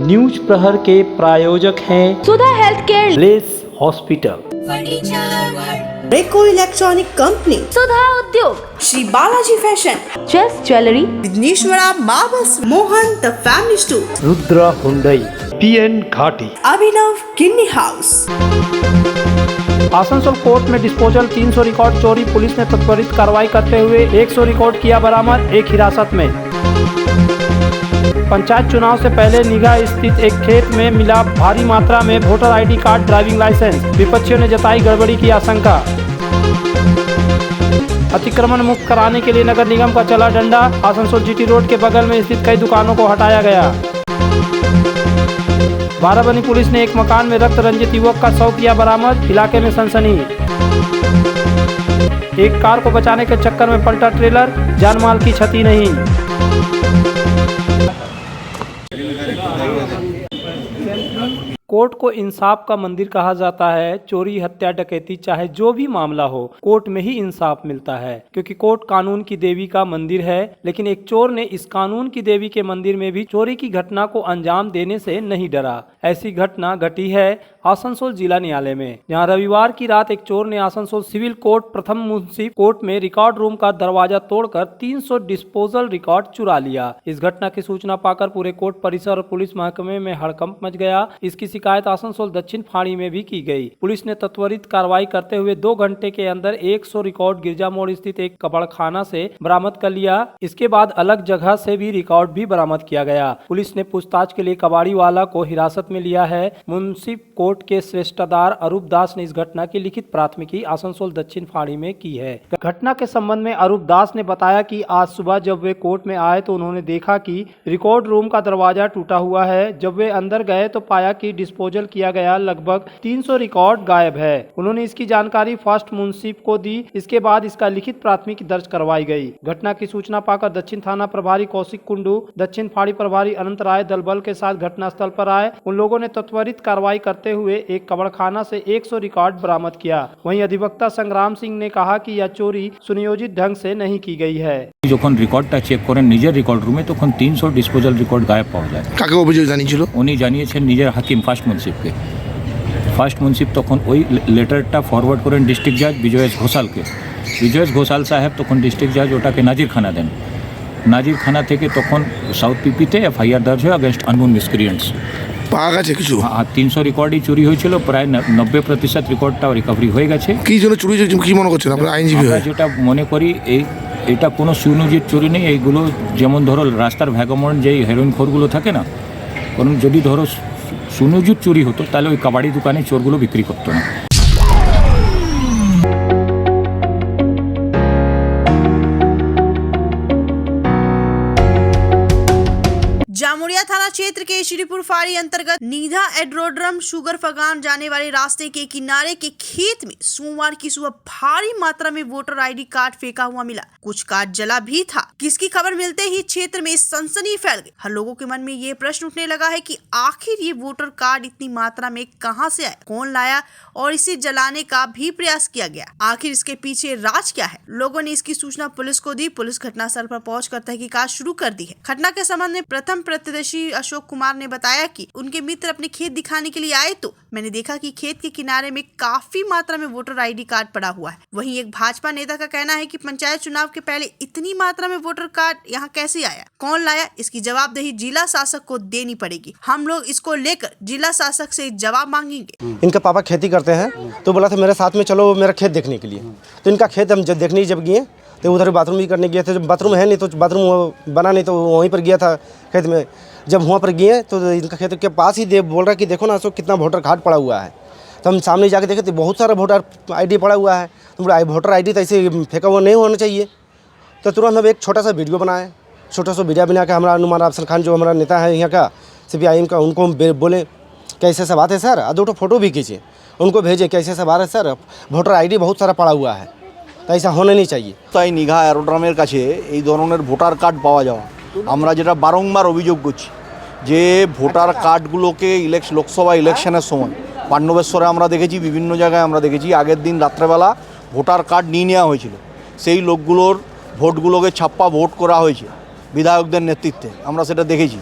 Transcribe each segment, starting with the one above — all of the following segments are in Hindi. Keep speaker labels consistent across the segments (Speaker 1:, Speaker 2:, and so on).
Speaker 1: न्यूज प्रहर के प्रायोजक हैं
Speaker 2: सुधा हेल्थ केयर,
Speaker 1: लेस हॉस्पिटल,
Speaker 3: रेको इलेक्ट्रॉनिक कंपनी,
Speaker 2: सुधा उद्योग,
Speaker 3: श्री बालाजी फैशन,
Speaker 2: चेस jewellery,
Speaker 3: Vighneshwara marbles, Mohan the family store,
Speaker 1: Rudra Hyundai, PN Ghati,
Speaker 3: Abhinav Kinni house.
Speaker 1: Asansol court में डिस्पोजल 300 रिकॉर्ड चोरी, पुलिस ने त्वरित कार्रवाई करते हुए 100 रिकॉर्ड किया बरामद, एक हिरासत में। पंचायत चुनाव से पहले निगाह स्थित एक खेत में मिला भारी मात्रा में voter ID card, driving licence, विपक्षियों ने जताई गड़बड़ी की आशंका। अतिक्रमण मुक्त कराने के लिए नगर निगम का चला डंडा, आसनसोल GT रोड के बगल में स्थित कई दुकानों को हटाया गया। बाराबनी पुलिस ने एक मकान में रक्त रंजित युवक का शव किया बरामद, इलाके में सनसनी। एक कार को बचाने के चक्कर में पलटा ट्रेलर, जानमाल की क्षति नहीं। कोर्ट को इंसाफ का मंदिर कहा जाता है। चोरी, हत्या, डकैती, चाहे जो भी मामला हो, कोर्ट में ही इंसाफ मिलता है, क्योंकि कोर्ट कानून की देवी का मंदिर है। लेकिन एक चोर ने इस कानून की देवी के मंदिर में भी चोरी की घटना को अंजाम देने से नहीं डरा। ऐसी घटना घटी है आसनसोल जिला न्यायालय में, जहां रविवार की रात एक चोर ने आसनसोल सिविल कोर्ट प्रथम मुंसिफ कोर्ट में रिकॉर्ड रूम का दरवाजा तोड़कर 300 डिस्पोजल रिकॉर्ड चुरा लिया। इस घटना की सूचना पाकर पूरे कोर्ट परिसर और पुलिस महकमे में हड़कंप मच गया। इसकी शिकायत आसनसोल दक्षिण फाड़ी में भी की गई। पुलिस ने त्वरित कार्रवाई करते हुए 2 घंटे के अंदर 100 रिकॉर्ड गिरजा मोड़ स्थित एक कबाड़खाना से बरामद कर लिया। इसके बाद अलग जगह से भी रिकॉर्ड भी बरामद किया गया। पुलिस ने पूछताछ के लिए कबाड़ी वाला को हिरासत में लिया है। मुंसिफ कोर्ट के श्रेष्ठादार अरूप दास ने इस घटना की लिखित प्राथमिकी आसनसोल दक्षिण फाड़ी में की है। घटना के संबंध में अरूप दास ने बताया कि आज सुबह जब वे कोर्ट में आए तो उन्होंने देखा कि रिकॉर्ड रूम का दरवाजा टूटा हुआ है। जब वे अंदर गए तो पाया कि डिस्पोजल किया गया लगभग 300 रिकॉर्ड गायब है। उन्होंने इसकी जानकारी फर्स्ट मुंसिफ को दी। इसके बाद इसका लिखित प्राथमिकी दर्ज करवाई गई। घटना की सूचना पाकर दक्षिण थाना प्रभारी कौशिक कुंडू, दक्षिण फाड़ी प्रभारी अनंत राय दल बल के साथ घटनास्थल पर आए। उन लोगों ने त्वरित कार्रवाई करते हुए एक कबाड़खाना से 100 रिकॉर्ड बरामद किया। वहीं अधिवक्ता संग्राम सिंह ने कहा कि यह चोरी सुनियोजित ढंग से नहीं की गई है।
Speaker 4: যখন রেকর্ডটা চেক করেন নিজের রেকর্ড রুমে, তখন 300 ডিসপোজাল রেকর্ড গায়েব পাওয়া যায়।
Speaker 5: কাকে অভিযোগ জানিয়েছিল?
Speaker 4: উনি জানিয়েছেন নিজের হাকিম ফার্স্ট মুন্সিফকে। ফার্স্ট মুন্সিফ তখন ওই লেটারটা ফরওয়ার্ড করেন ডিস্ট্রিক্ট জাজ বিজয়েশ ঘোষালকে। বিজয়েশ ঘোষাল সাহেব তখন ডিস্ট্রিক্ট জাজ ওটাকে নাজিরখানা দেন। নাজিরখানা থেকে তখন সাউথ পিপিতে FIR দর্জ হয় অ্যাগেন্স্ট আননোন মিসক্রিয়েন্টস।
Speaker 5: পাওয়া গেছে কিছু?
Speaker 4: 300 রেকর্ডই চুরি হয়েছিল, প্রায় 90% রেকর্ডটাও রিকভারি হয়ে গেছে।
Speaker 5: কি জন্য চুরি হয়েছে কি মনে করছেন আপনারা আইনজীবী হয়ে?
Speaker 4: যেটা মনে করি এটা কোনো সুনিয়োজিত চুরি নেই। এইগুলো যেমন ধরো রাস্তার ভ্যাগামন্ড যেই হেরোইন খোরগুলো থাকে না, কারণ যদি ধরো সুনিয়োজিত চুরি হতো তাহলে ওই কাবাডি দোকানে চোরগুলো বিক্রি করতো না।
Speaker 3: जामुड़िया थाना क्षेत्र के श्रीपुर फाड़ी अंतर्गत नीधा एड्रोड्रम शुगर फगान जाने वाले रास्ते के किनारे के खेत में सोमवार की सुबह भारी मात्रा में वोटर ID कार्ड फेंका हुआ मिला। कुछ कार्ड जला भी था। किसकी खबर मिलते ही क्षेत्र में सनसनी फैल गई। हर लोगों के मन में ये प्रश्न उठने लगा है कि आखिर ये वोटर कार्ड इतनी मात्रा में कहां से आया, कौन लाया और इसे जलाने का भी प्रयास किया गया। आखिर इसके पीछे राज क्या है। लोगों ने इसकी सूचना पुलिस को दी। पुलिस घटनास्थल पर पहुंचकर तहकीकात शुरू कर दी है। घटना के संबंध में प्रथम प्रत्यक्षदर्शी अशोक कुमार ने बताया कि उनके मित्र अपने खेत दिखाने के लिए आए तो मैंने देखा कि खेत के किनारे में काफी मात्रा में वोटर ID कार्ड पड़ा हुआ है। वहीं एक भाजपा नेता का कहना है कि पंचायत चुनाव के पहले इतनी मात्रा में वोटर कार्ड यहाँ कैसे आया, कौन लाया, इसकी जवाबदेही जिला शासक को देनी पड़ेगी। हम लोग इसको लेकर जिला शासक से जवाब मांगेंगे।
Speaker 6: इनका पापा खेती करते हैं तो बोला था मेरे साथ में चलो मेरा खेत देखने के लिए। तो इनका खेत हम जब देखने जब गए तो उधर बाथरूम भी करने गए थे। जब बाथरूम है नहीं तो बाथरूम बना नहीं तो वहीं पर गया था खेत में। जब वहाँ पर गए तो इनका खेत के पास ही बोल रहा कि देखो ना अशोक कितना वोटर कार्ड पड़ा हुआ है। तो हम सामने जाके देखे तो बहुत सारा वोटर ID पड़ा हुआ है। तो वोटर ID तो ऐसे फेंका हुआ नहीं होना चाहिए। तो तुरंत हम एक छोटा सा वीडियो बनाए। छोटा सा वीडियो बना के हमारा अनुमान अफसर खान जो हमारा नेता है यहाँ का CPIM का, उनको बोले कैसे सब बात है सर, 2 फोटो भी खींचे, उनको भेजे कैसे सब बात है सर, वोटर ID बहुत सारा पड़ा हुआ है, तो ऐसा होना नहीं चाहिए।
Speaker 7: তাই নিঘা এরোড্রামের কাছে এই ধরনের ভোটার কার্ড পাওয়া যাওয়া, আমরা যেটা বারংবার অভিযোগ করছি যে ভোটার কার্ডগুলোকে লোকসভা ইলেকশনের সময় পান্ডবেশ্বরে আমরা দেখেছি, বিভিন্ন জায়গায় আমরা দেখেছি আগের দিন রাত্রেবেলা ভোটার কার্ড নিয়ে নেওয়া হয়েছিল। সেই লোকগুলোর ভোটগুলোকে ছাপ্পা ভোট করা হয়েছে বিধায়কদের নেতৃত্বে, আমরা সেটা দেখেছি।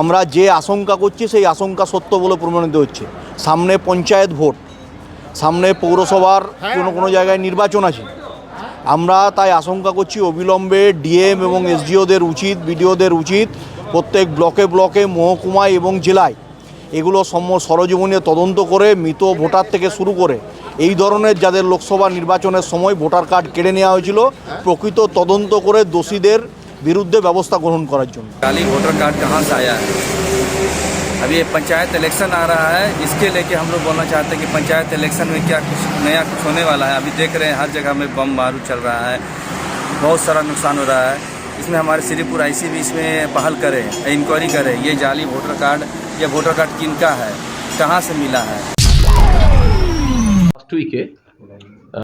Speaker 7: আমরা যে আশঙ্কা করছি সেই আশঙ্কা সত্য বলে প্রমাণিত হচ্ছে। সামনে পঞ্চায়েত ভোট, সামনে পৌরসভার কোনো জায়গায় নির্বাচন আছে। আমরা তাই আশঙ্কা করছি অবিলম্বে ডিএম এবং এসডিওদের উচিত, বিডিওদের উচিত প্রত্যেক ব্লকে ব্লকে, মহকুমায় এবং জেলায় এগুলো সরজীবনে তদন্ত করে মৃত ভোটার থেকে শুরু করে এই ধরনের যাদের লোকসভা নির্বাচনের সময় ভোটার কার্ড কেড়ে নেওয়া হয়েছিল প্রকৃত তদন্ত করে দোষীদের বিরুদ্ধে ব্যবস্থা গ্রহণ করার জন্য।
Speaker 8: काली वोटर कार्ड कहाँ से आया है? अभी ये पंचायत इलेक्शन आ रहा है, इसके लेके हम लोग बोलना चाहते हैं कि पंचायत इलेक्शन में क्या कुछ नया कुछ होने वाला है। अभी देख रहे हैं हर जगह में बम बारूद चल रहा है, बहुत सारा नुकसान हो रहा है। इसमें हमारे श्रीपुर आईसी भी इसमें पहल करे, इंक्वायरी करे, ये जाली वोटर कार्ड या वोटर कार्ड किनका है, कहाँ से मिला है।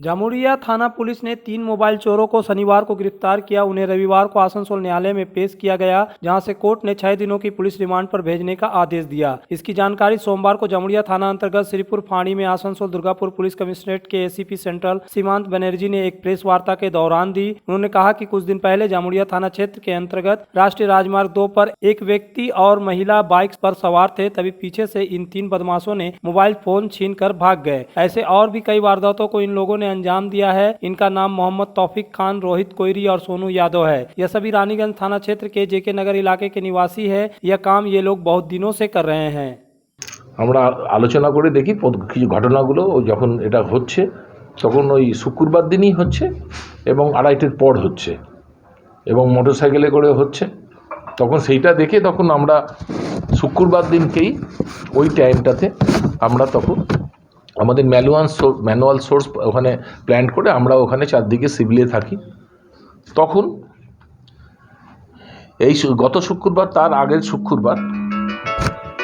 Speaker 1: जामुरिया थाना पुलिस ने 3 मोबाइल चोरों को शनिवार को गिरफ्तार किया। उन्हें रविवार को आसनसोल न्यायालय में पेश किया गया, जहां से कोर्ट ने 6 दिनों की पुलिस रिमांड पर भेजने का आदेश दिया। इसकी जानकारी सोमवार को जामुरिया थाना अंतर्गत श्रीपुर फाड़ी में आसनसोल दुर्गापुर पुलिस कमिश्नरेट के एसीपी सेंट्रल सीमांत बनर्जी ने एक प्रेस वार्ता के दौरान दी। उन्होंने कहा कि कुछ दिन पहले जामुरिया थाना क्षेत्र के अंतर्गत राष्ट्रीय राजमार्ग 2 पर एक व्यक्ति और महिला बाइक पर सवार थे, तभी पीछे से इन 3 बदमाशों ने मोबाइल फोन छीनकर भाग गए। ऐसे और भी कई वारदातों को इन लोगों ने अंजाम दिया है। इनका नाम मोहम्मद तौफिक खान, रोहित कोयरी और सोनू यादव है। यह सभी रानीगंज थाना क्षेत्र के जेके नगर इलाके के निवासी है। यह काम ये लोग बहुत दिनों से कर रहे हैं।
Speaker 9: আমরা আলোচনা করে দেখি কিছু ঘটনাগুলো যখন এটা হচ্ছে তখন ওই শুক্রবার দিনই হচ্ছে এবং 2:30-এর পর হচ্ছে এবং মোটরসাইকেলে করে হচ্ছে। তখন সেইটা দেখে তখন আমরা শুক্রবার দিনকেই ওই টাইমটাতে আমরা তখন আমাদের ম্যানুয়াল সোর্স ওখানে প্ল্যান করে আমরা ওখানে চারদিকে সিভিলে থাকি। তখন এই গত শুক্রবার, তার আগের শুক্রবার,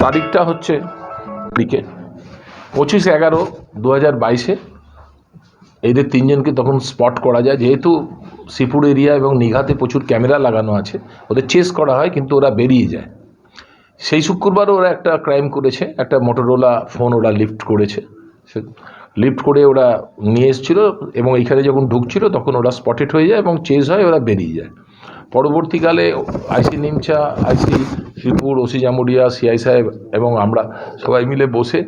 Speaker 9: তারিখটা হচ্ছে 25/11/2022 এদের 3 জনকে তখন স্পট করা যায়। যেহেতু শ্রীপুর এরিয়া এবং নিঘাতে প্রচুর ক্যামেরা লাগানো আছে, ওদের চেস করা হয় কিন্তু ওরা বেরিয়ে যায়। সেই শুক্রবার ওরা একটা ক্রাইম করেছে, একটা মোটরোলা ফোন ওরা লিফট করেছে। লিফট করে ওরা নিয়ে এসেছিল এবং এইখানে যখন ঢুকছিল তখন ওরা স্পটেড হয়ে যায় এবং চেজ হয়, ওরা বেরিয়ে যায়। পরবর্তীকালে আইসি নিমচা, আইসি শ্রীপুর, ওসি জামুরিয়া, সিআই সাহেব এবং আমরা সবাই মিলে বসে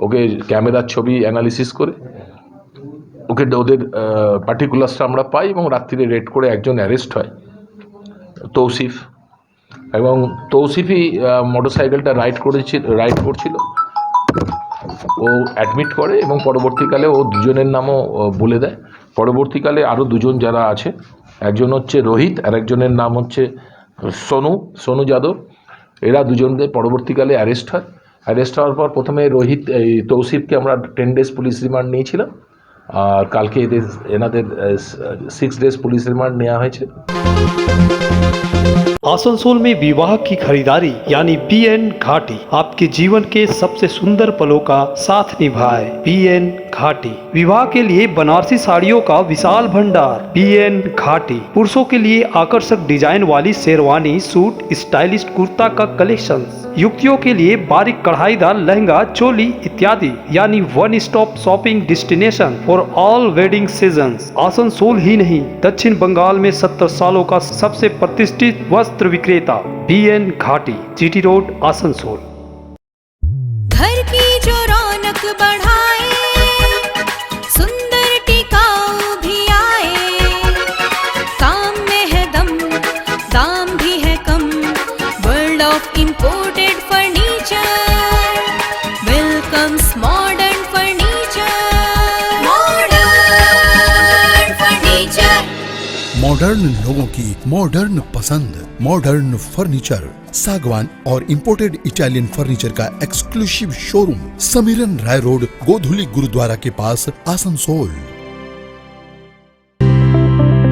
Speaker 9: ওকে ক্যামেরার ছবি অ্যানালিসিস করে ওকে ওদের পার্টিকুলার্সটা আমরা পাই এবং রাত্রিরে রেড করে একজন অ্যারেস্ট হয়, তৌসিফ। এবং তৌসিফই মোটরসাইকেলটা রাইড করছিল, ও অ্যাডমিট করে এবং পরবর্তীকালে ও দুজনের নামও বলে দেয়। পরবর্তীকালে আরও দুজন যারা আছে, একজন হচ্ছে রোহিত আর একজনের নাম হচ্ছে সোনু যাদব। এরা দুজনকে পরবর্তীকালে অ্যারেস্ট হয়। অ্যারেস্ট হওয়ার পর প্রথমে তৌসিফকে আমরা 10 ডেজ পুলিশ রিমান্ড নিয়েছিলাম, আর কালকে এনাদের 6 ডেজ পুলিশ রিমান্ড নেওয়া হয়েছে।
Speaker 1: आसनसोल में विवाह की खरीदारी यानी BN घाटी आपके जीवन के सबसे सुंदर पलों का साथ निभाए। BN घाटी विवाह के लिए बनारसी साड़ियों का विशाल भंडार। BN घाटी पुरुषों के लिए आकर्षक डिजाइन वाली शेरवानी, सूट, स्टाइलिश कुर्ता का कलेक्शन, युवतियों के लिए बारीक कढ़ाईदार लहंगा, चोली इत्यादि, यानी one stop shopping destination for all wedding seasons. Asansol ही नहीं, दक्षिण बंगाल में 70 सालों का सबसे प्रतिष्ठित वस्त्र विक्रेता BN घाटी, GT रोड, आसनसोल।
Speaker 10: घर की जो रौनक बढ़ाए, सुंदर टिकाऊ भी आए, काम में है दम, दाम भी है कम, world of imported furniture, welcomes modern furniture, modern furniture.
Speaker 11: Modern लोगों की मॉडर्न पसंद, मॉडर्न फर्नीचर, सागवान और इंपोर्टेड इटालियन फर्नीचर का exclusive showroom, Samiran Rai road, Godhuli Gurudwara के पास, आसनसोल।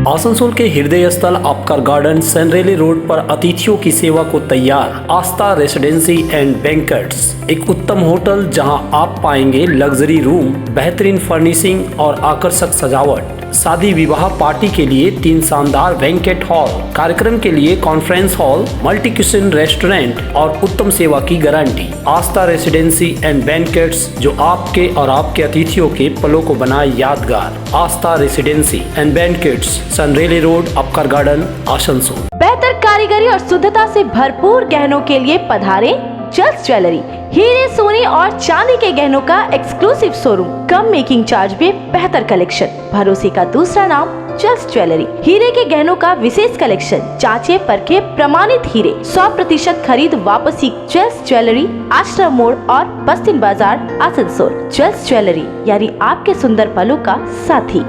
Speaker 1: आसनसोल के हृदय स्थल आपका गार्डन सनरेली रोड पर अतिथियों की सेवा को तैयार आस्था रेसिडेंसी एंड बैंक्वेट्स, एक उत्तम होटल जहां आप पाएंगे लग्जरी रूम, बेहतरीन फर्निशिंग और आकर्षक सजावट। शादी विवाह पार्टी के लिए 3 शानदार बैंक्वेट हॉल, कार्यक्रम के लिए conference hall, multi kitchen restaurant और उत्तम सेवा की guarantee. Aastha residency and banquets, जो आपके और आपके अतिथियों के पलों को बनाए यादगार। Aastha residency and banquets, Senraleigh road, Upkar garden, Asansol.
Speaker 2: बेहतर कारीगरी और शुद्धता से भरपूर गहनों के लिए पधारे जल्स ज्वेलरी। हीरे, सोने और चांदी के गहनों का एक्सक्लूसिव शोरूम, कम मेकिंग चार्ज में बेहतर कलेक्शन। भरोसे का दूसरा नाम जल्स ज्वेलरी। हीरे के गहनों का विशेष कलेक्शन, जांचे परखे प्रमाणित हीरे, 100% खरीद वापसी। जल्स ज्वेलरी, आश्रम मोड़ और बस्तिन बाजार, आसनसोल। जल्स ज्वेलरी यानी आपके सुंदर पलों का साथी।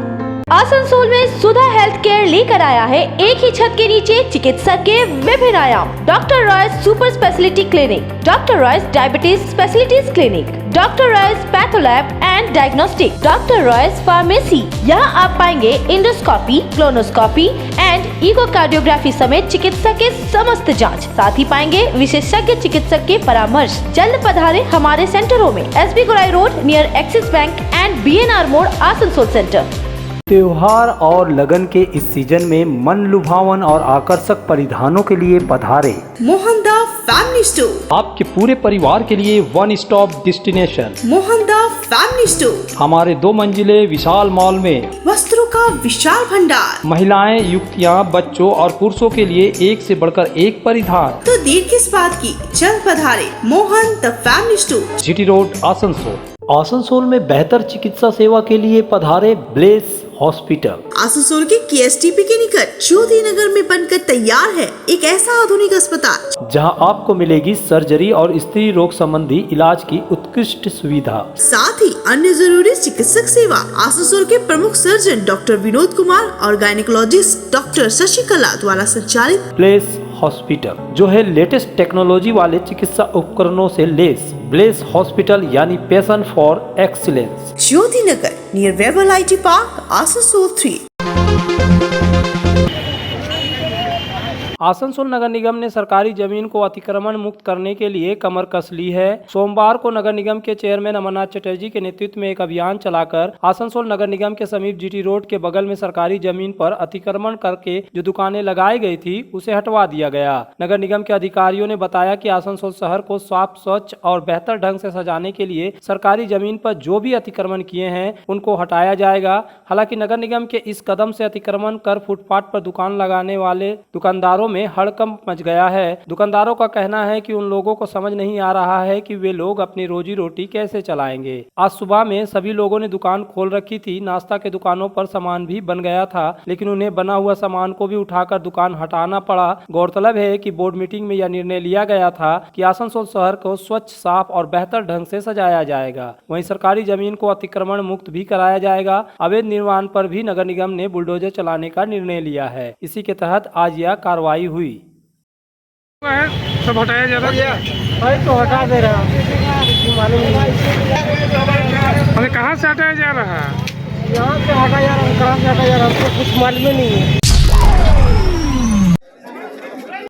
Speaker 2: आसनसोल में सुधा हेल्थ केयर लेकर आया है एक ही छत के नीचे चिकित्सा के विभिन्न आयाम। Doctor Royce super speciality clinic, doctor Royce diabetes specialities clinic, doctor Royce patholab and diagnostic, doctor Royce pharmacy. यहाँ आप पाएंगे इंडोस्कोपी, क्लोनोस्कोपी एंड इकोकार्डियोग्राफी समेत चिकित्सा के समस्त जांच। साथ ही पाएंगे विशेषज्ञ चिकित्सक के परामर्श। जल्द पधारे हमारे सेंटरों में, SB Gorai road near axis bank and BNR मोड़, आसनसोल सेंटर।
Speaker 1: त्योहार और लगन के इस सीजन में मन लुभावन और आकर्षक परिधानों के लिए पधारे
Speaker 3: मोहनदा फैमिली स्टोर।
Speaker 1: आपके पूरे परिवार के लिए one stop destination
Speaker 3: Mohan the family store
Speaker 1: हमारे 2 मंजिले विशाल मॉल में
Speaker 3: वस्त्रों का विशाल भंडार।
Speaker 1: महिलाएं, युवतियां, बच्चों और पुरुषों के लिए एक से बढ़कर एक परिधान।
Speaker 3: तो देर किस बात की, जल्द पधारे Mohan the family store,
Speaker 1: GT road, Asansol. Asansol में बेहतर चिकित्सा सेवा के लिए पधारे ब्लेस हॉस्पिटल।
Speaker 3: आसनसोल के केएसटीपी के निकट ज्योति नगर में बनकर तैयार है एक ऐसा आधुनिक अस्पताल
Speaker 1: जहां आपको मिलेगी सर्जरी और स्त्री रोग संबंधी इलाज की उत्कृष्ट सुविधा,
Speaker 3: साथ ही अन्य जरूरी चिकित्सक सेवा। आसनसोल के प्रमुख सर्जन डॉक्टर विनोद कुमार और गायनेकोलॉजिस्ट डॉक्टर शशिकला द्वारा संचालित
Speaker 1: ब्लेस हॉस्पिटल जो है लेटेस्ट टेक्नोलॉजी वाले चिकित्सा उपकरणों से लेस। ब्लेस हॉस्पिटल यानी passion for excellence.
Speaker 3: Jyoti Nagar near Webel IT park, Asansol 3।
Speaker 1: Asansol नगर निगम ने सरकारी जमीन को अतिक्रमण मुक्त करने के लिए कमर कस ली है। सोमवार को नगर निगम के चेयरमैन अमरनाथ चटर्जी के नेतृत्व में एक अभियान चलाकर आसनसोल नगर निगम के समीप जीटी रोड के बगल में सरकारी जमीन पर अतिक्रमण करके जो दुकानें लगाई गई थी उसे हटवा दिया गया। नगर निगम के अधिकारियों ने बताया कि आसनसोल शहर को साफ, स्वच्छ और बेहतर ढंग से सजाने के लिए सरकारी जमीन पर जो भी अतिक्रमण किए हैं उनको हटाया जाएगा। हालांकि नगर निगम के इस कदम से अतिक्रमण कर फुटपाथ पर दुकान लगाने वाले दुकानदारों में हड़कंप मच गया है। दुकानदारों का कहना है कि उन लोगों को समझ नहीं आ रहा है कि वे लोग अपनी रोजी रोटी कैसे चलाएंगे। आज सुबह में सभी लोगों ने दुकान खोल रखी थी। नाश्ता के दुकानों पर सामान भी बन गया था, लेकिन उन्हें बना हुआ सामान को भी उठाकर दुकान हटाना पड़ा। गौरतलब है कि बोर्ड मीटिंग में यह निर्णय लिया गया था कि आसनसोल शहर को स्वच्छ, साफ और बेहतर ढंग से सजाया जाएगा। वहीं सरकारी जमीन को अतिक्रमण मुक्त भी कराया जाएगा। अवैध निर्माण पर भी नगर निगम ने बुलडोजर चलाने का निर्णय लिया है। इसी के तहत आज यह कार्रवाई हुई।
Speaker 12: सब हटाया जा रहा है,
Speaker 6: तो हटा दे रहा
Speaker 12: अरे कहाँ से हटाया जा रहा है?
Speaker 6: यहाँ से हटा जा रहा है, कहाँ से हटा जा रहा है हमको कुछ मालूम नहीं है।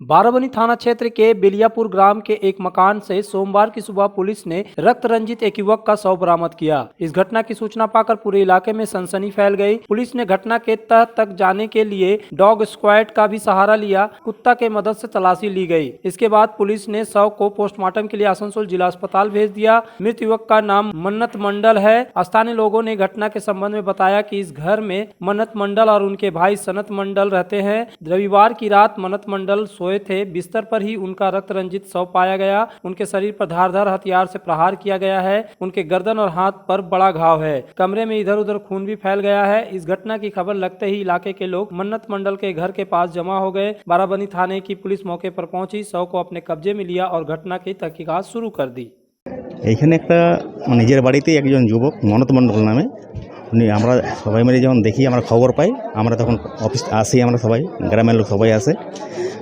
Speaker 1: बाराबनी थाना क्षेत्र के बेलियापुर ग्राम के एक मकान से सोमवार की सुबह पुलिस ने रक्त रंजित एक युवक का शव बरामद किया। इस घटना की सूचना पाकर पूरे इलाके में सनसनी फैल गई। पुलिस ने घटना के तह तक जाने के लिए डॉग स्क्वाड का भी सहारा लिया। कुत्ता के मदद से तलाशी ली गई। इसके बाद पुलिस ने शव को पोस्टमार्टम के लिए आसनसोल जिला अस्पताल भेज दिया। मृत युवक का नाम मन्नत मंडल है। स्थानीय लोगों ने घटना के संबंध में बताया कि इस घर में मन्नत मंडल और उनके भाई सनत मंडल रहते हैं। रविवार की रात मन्नत मंडल सोए थे। बिस्तर पर ही उनका रक्त रंजित शव पाया गया। उनके शरीर पर धारदार हथियार से प्रहार किया गया है। उनके गर्दन और हाथ पर बड़ा घाव है। कमरे में इधर उधर खून भी फैल गया है। इस घटना की खबर लगते ही इलाके के लोग मन्नत मंडल के घर के पास जमा हो गए। बाराबनी थाने की पुलिस मौके पर पहुंची, शव को अपने कब्जे में लिया और घटना की तहकीकात शुरू कर दी।
Speaker 13: এইখানে একটা নিজের বাড়িতে একজন যুবক মনত মণ্ডল নামে উনি আমরা সবাই মিলে যখন দেখি আমরা খবর পাই আমরা তখন অফিস আসি আমরা সবাই গ্রামের লোক সবাই আসে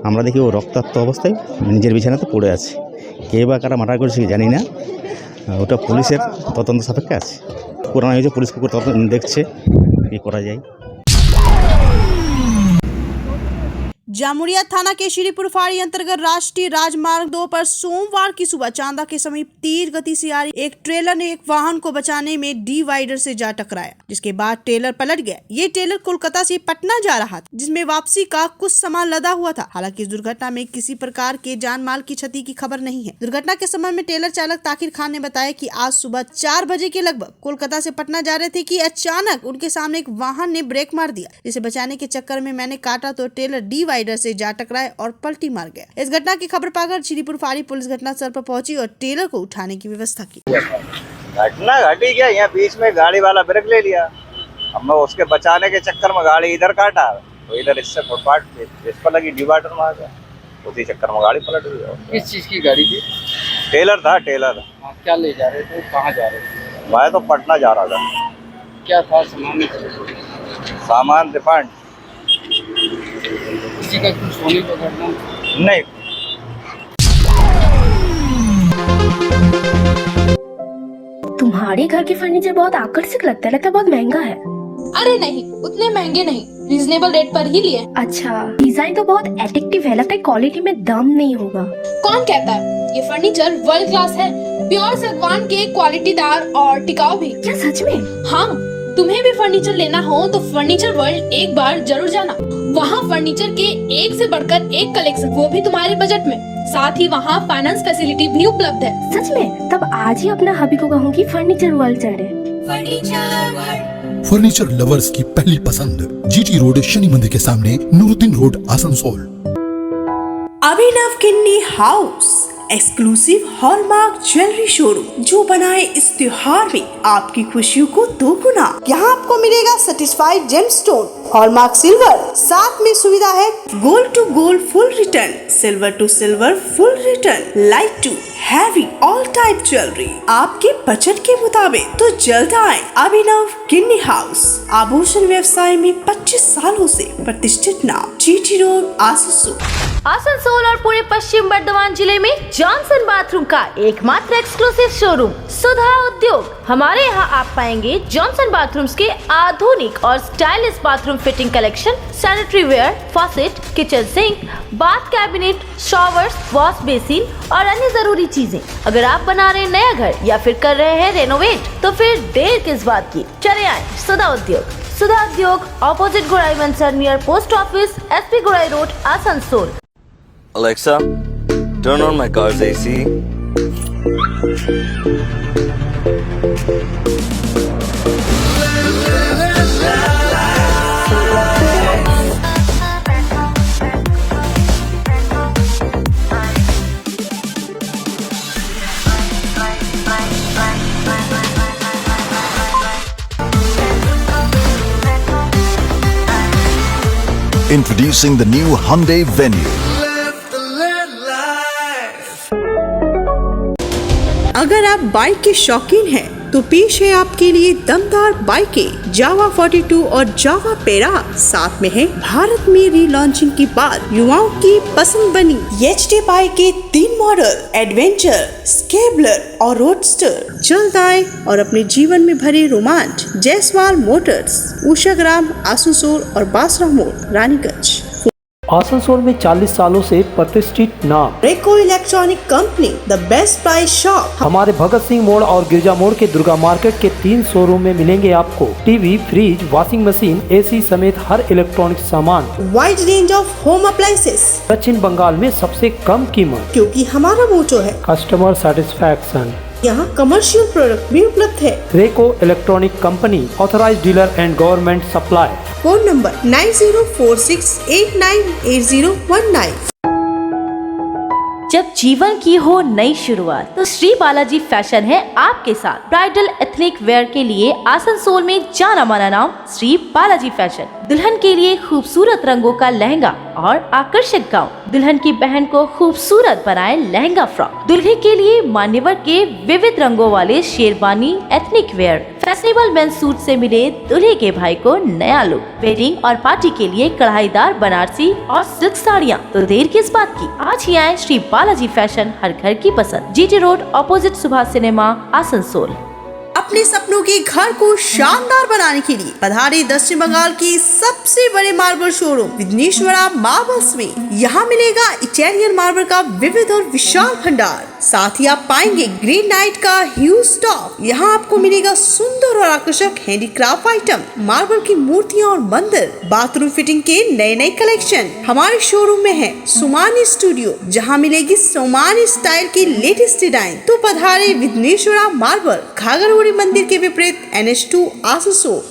Speaker 13: আমরা দেখি ও রক্তাক্ত অবস্থায় নিজের বিছানাতে পড়ে আছে কে বা কারা মার্ডার করেছে জানি না ওটা পুলিশের তদন্ত সাপেক্ষে আছে পুরানো হয়েছে পুলিশ কুকুর তদন্ত দেখছে কী করা যায়।
Speaker 3: जामुड़िया थाना के श्रीपुर फाड़ी अंतर्गत राष्ट्रीय राजमार्ग 2 पर सोमवार की सुबह चांदा के समीप तेज गति से आ रही एक ट्रेलर ने एक वाहन को बचाने में डिवाइडर से जा टकराया, जिसके बाद ट्रेलर पलट गया। ये ट्रेलर कोलकाता से पटना जा रहा था, जिसमें वापसी का कुछ सामान लदा हुआ था। हालांकि इस दुर्घटना में किसी प्रकार के जान माल की क्षति की खबर नहीं है। दुर्घटना के समय में ट्रेलर चालक ताकिर खान ने बताया कि आज सुबह 4 बजे के लगभग कोलकाता से पटना जा रहे थे कि अचानक उनके सामने एक वाहन ने ब्रेक मार दिया, जिसे बचाने के चक्कर में मैंने काटा तो ट्रेलर डिवाइडर से जा टकराए और पलटी मार गया। इस घटना की खबर पाकर श्रीपुर फाड़ी पुलिस घटनास्थल पर पहुंची और ट्रेलर को उठाने की व्यवस्था की।
Speaker 14: घटना घटी क्या, यहाँ बीच में गाड़ी वाला ब्रेक ले लिया। अब मैं उसके बचाने के चक्कर में गाड़ी इधर काटा तो इधर इससे फुटपाथ इस पर लगी, डिवाइडर मार गया। उसी चक्कर में गाड़ी पलट गई।
Speaker 12: किस चीज की गाड़ी थी?
Speaker 14: टेलर था, टेलर।
Speaker 12: क्या ले जा रहे थे, कहाँ जा रहे थे?
Speaker 14: मैं तो पटना जा रहा था।
Speaker 12: क्या था सामान?
Speaker 14: सामान रिफंड।
Speaker 12: किसी का कुछ होने को घटना
Speaker 14: नहीं।
Speaker 2: तुम्हारे घर के फर्नीचर बहुत आकर्षक लगता है बहुत महंगा है।
Speaker 10: अरे नहीं, उतने महंगे नहीं, रीजनेबल रेट पर ही लिए।
Speaker 2: अच्छा, डिजाइन तो बहुत एट्रैक्टिव है, लगता है क्वालिटी में दम नहीं होगा।
Speaker 10: कौन कहता है? ये फर्नीचर वर्ल्ड क्लास है, प्योर सागवान के, क्वालिटीदार और टिकाऊ भी।
Speaker 2: क्या सच में?
Speaker 10: हाँ, तुम्हें भी फर्नीचर लेना हो तो फर्नीचर वर्ल्ड एक बार जरूर जाना। वहाँ फर्नीचर के एक से बढ़कर एक कलेक्शन, वो भी तुम्हारे बजट में। साथ ही वहाँ फाइनेंस फैसिलिटी भी उपलब्ध है।
Speaker 2: सच में? तब आज ही अपना हबी को कहूँगी फर्नीचर वर्ल्ड चले।
Speaker 11: फर्नीचर लवर्स की पहली पसंद, जीटी रोड, शनि मंदिर के सामने, Nooruddin road, Asansol.
Speaker 3: Abhinav Kinni house exclusive hallmark jewellery showroom, जो बनाए इस त्योहार में आपकी खुशियों को दोगुना। यहाँ आपको मिलेगा सर्टिफाइड जेमस्टोन, हॉलमार्क सिल्वर, साथ में सुविधा है gold to gold full return, silver to silver full return, light to heavy all type jewellery आपके बजट के मुताबिक। तो जल्द आए अभिनव किन्नी हाउस, आभूषण व्यवसाय में 25 सालों से प्रतिष्ठित नाम, जीटी रोड, आसनसोल।
Speaker 2: आसनसोल और पूरे पश्चिम बर्धमान जिले में जॉनसन बाथरूम का एकमात्र एक्सक्लूसिव शोरूम सुधा उद्योग। हमारे यहाँ आप पाएंगे जॉनसन बाथरूम्स के आधुनिक और stylish bathroom fitting collection, sanitary ware, faucet, kitchen sink, bath cabinet, showers, wash basin और अन्य जरूरी चीजें। अगर आप बना रहे हैं नया घर या फिर कर रहे हैं रेनोवेट, तो फिर देर किस बात की, चले आए सुधा उद्योग। सुधा उद्योग ऑपोजिट गुराई मंसर नियर पोस्ट ऑफिस, SP गुराई road, Asansol.
Speaker 8: Alexa, turn on my car's AC.
Speaker 15: Introducing the new Hyundai Venue.
Speaker 3: अगर आप बाइक के शौकीन हैं, तो पेश है आपके लिए दमदार बाइकें जावा 42 और जावा पेरा। साथ में है भारत में रीलॉन्चिंग के बाद युवाओं की पसंद बनी एचडी बाइक के 3 मॉडल, एडवेंचर, स्केबलर और रोडस्टर। जल्द आए और अपने जीवन में भरे रोमांच। जायसवाल मोटर्स, उषाग्राम, आसनसोल और बासरा मोड़, रानीगंज।
Speaker 1: आसनसोल में 40 सालों से प्रतिष्ठित नाम
Speaker 3: रेको electronic company, the best price shop.
Speaker 1: हमारे भगत सिंह मोड़ और गिरजा मोड़ के दुर्गा मार्केट के 3 शोरूम में मिलेंगे आपको TV, fridge, washing machine, AC समेत हर इलेक्ट्रॉनिक सामान।
Speaker 3: Wide range of home appliances,
Speaker 1: दक्षिण बंगाल में सबसे कम कीमत,
Speaker 3: क्योंकि हमारा मोटो है
Speaker 1: कस्टमर सेटिस्फैक्शन।
Speaker 3: यहाँ कमर्शियल प्रोडक्ट भी उपलब्ध है।
Speaker 1: रेको electronic company, authorised dealer and government supply.
Speaker 3: Phone number 9046898019।
Speaker 2: जब जीवन की हो नई शुरुआत, तो श्री बालाजी फैशन है आपके साथ। ब्राइडल एथनिक वेयर के लिए आसनसोल में जाना माना नाम श्री बालाजी फैशन। दुल्हन के लिए खूबसूरत रंगों का लहंगा और आकर्षक गाउन, दुल्हन की बहन को खूबसूरत बनाए लहंगा फ्रॉक, दुल्हे के लिए मान्यवर के विविध रंगों वाले sherwani, ethnic wear, fashionable men's suit से मिले दूल्हे के भाई को नया लुक, वेडिंग और पार्टी के लिए कढ़ाईदार बनारसी और सिल्क साड़ियाँ। तो देर किस बात की, आज ही आए श्री बालाजी फैशन, हर घर की पसंद, GT road, opposite Subhash cinema, Asansol.
Speaker 3: अपने सपनों के घर को शानदार बनाने के लिए पधारे दक्षिण बंगाल की सबसे बड़े मार्बल शोरूम विघ्नेश्वरा मार्बल्स में। यहाँ मिलेगा इटालियन मार्बल का विविध और विशाल भंडार, साथ ही आप पाएंगे ग्रेनाइट का ह्यूज स्टॉक। यहाँ आपको मिलेगा सुंदर और आकर्षक हैंडीक्राफ्ट आइटम, मार्बल की मूर्तियाँ और मंदिर, बाथरूम फिटिंग के नए नए कलेक्शन। हमारे शोरूम में है सोमानी स्टूडियो, जहाँ मिलेगी सोमानी स्टाइल की लेटेस्ट डिजाइन। तो पधारे विघ्नेश्वरा मार्बल, घाघरबुड़ी मंदिर के विपरीत NH2 आसनसोल।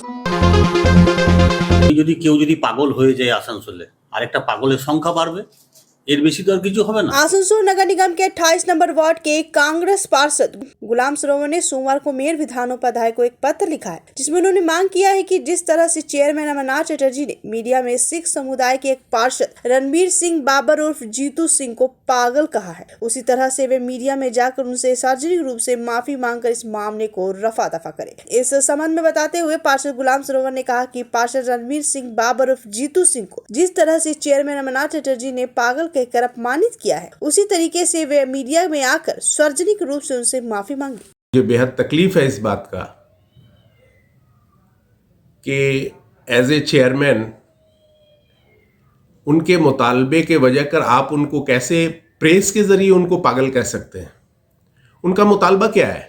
Speaker 16: যদি কেউ যদি পাগল হয়ে যায় আসানসোলে, আরেকটা পাগলের সংখ্যা বাড়বে, এর বেশি তো আর কিছু হবে না।
Speaker 3: आसनसोल नगर निगम के 28 नंबर वार्ड के कांग्रेस पार्षद गुलाम सरोवर ने सोमवार को मेयर विधानोपाध्याय को एक पत्र लिखा है, जिसमें उन्होंने मांग किया है कि जिस तरह से चेयरमैन अमरनाथ चटर्जी ने मीडिया में सिख समुदाय के एक पार्षद रणबीर सिंह बाबर उर्फ जीतू सिंह को पागल कहा है, उसी तरह से वे मीडिया में जाकर उनसे सार्वजनिक रूप से माफी मांगकर इस मामले को रफा दफा करे। इस संबंध में बताते हुए पार्षद गुलाम सरोवर ने कहा कि पार्षद रणबीर सिंह बाबर उर्फ जीतू सिंह को जिस तरह से चेयरमैन अमरनाथ चटर्जी ने पागल कहकर अपमानित किया है, उसी तरीके से वे मीडिया में आकर सार्वजनिक रूप से उनसे माफी मांगी।
Speaker 17: मुझे बेहद तकलीफ है इस बात का कि एज ए चेयरमैन उनके मुतालबे के वजह कर आप उनको कैसे प्रेस के जरिए उनको पागल कह सकते हैं। उनका मुतालबा क्या है?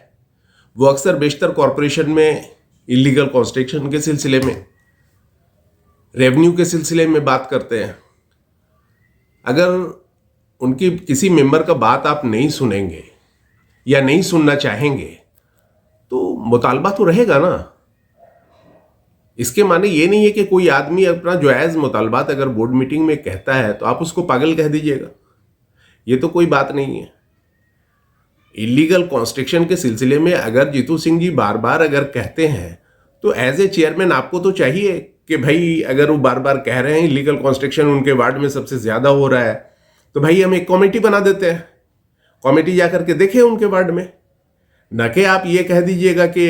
Speaker 17: वो अक्सर बेशतर कॉरपोरेशन में इलीगल कंस्ट्रक्शन के सिलसिले में, रेवेन्यू के सिलसिले में बात करते हैं। अगर उनकी किसी मेंबर का बात आप नहीं सुनेंगे या नहीं सुनना चाहेंगे तो मुतालबा तो रहेगा ना। इसके माने ये नहीं है कि कोई आदमी अपना जायज़ मुतालबात अगर बोर्ड मीटिंग में कहता है तो आप उसको पागल कह दीजिएगा, ये तो कोई बात नहीं है। इलीगल कंस्ट्रक्शन के सिलसिले में अगर जीतू सिंह जी बार बार अगर कहते हैं तो एज ए चेयरमैन आपको तो चाहिए कि भाई अगर वो बार बार कह रहे हैं इलीगल कंस्ट्रक्शन उनके वार्ड में सबसे ज़्यादा हो रहा है तो भाई हम एक कमेटी बना देते हैं, कमेटी जा करके देखें उनके वार्ड में। न कि आप ये कह दीजिएगा कि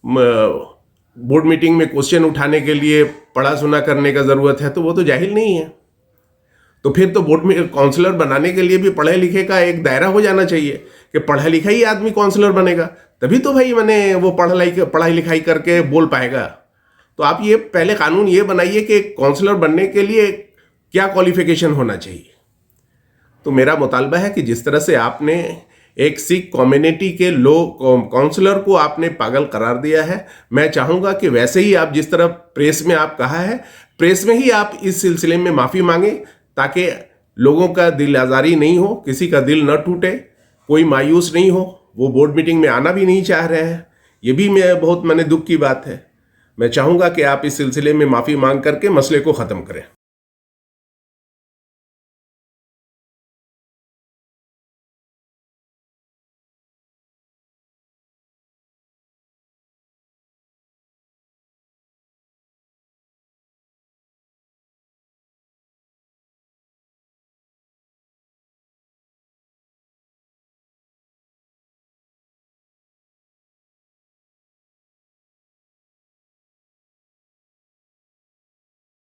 Speaker 17: बोर्ड मीटिंग में क्वेश्चन उठाने के लिए पढ़ा सुना करने का ज़रूरत है, तो वो तो जाहिल नहीं है। तो फिर तो बोर्ड में काउंसलर बनाने के लिए भी पढ़े लिखे का एक दायरा हो जाना चाहिए कि पढ़ा लिखा ही आदमी काउंसलर बनेगा, तभी तो भाई मैंने वो पढ़ाई लिखाई करके बोल पाएगा। तो आप ये पहले कानून ये बनाइए कि काउंसलर बनने के लिए क्या क्वालिफिकेशन होना चाहिए। तो मेरा मुतालबा है कि जिस तरह से आपने एक सिख कम्युनिटी के लोग काउंसलर को आपने पागल करार दिया है, मैं चाहूँगा कि वैसे ही आप जिस तरह प्रेस में आप कहा है, प्रेस में ही आप इस सिलसिले में माफ़ी मांगे ताकि लोगों का दिल आज़ारी नहीं हो, किसी का दिल न टूटे, कोई मायूस नहीं हो। वो बोर्ड मीटिंग में आना भी नहीं चाह रहे हैं, ये भी बहुत दुख की बात है। मैं चाहूँगा कि आप इस सिलसिले में माफ़ी मांग करके मसले को ख़त्म करें।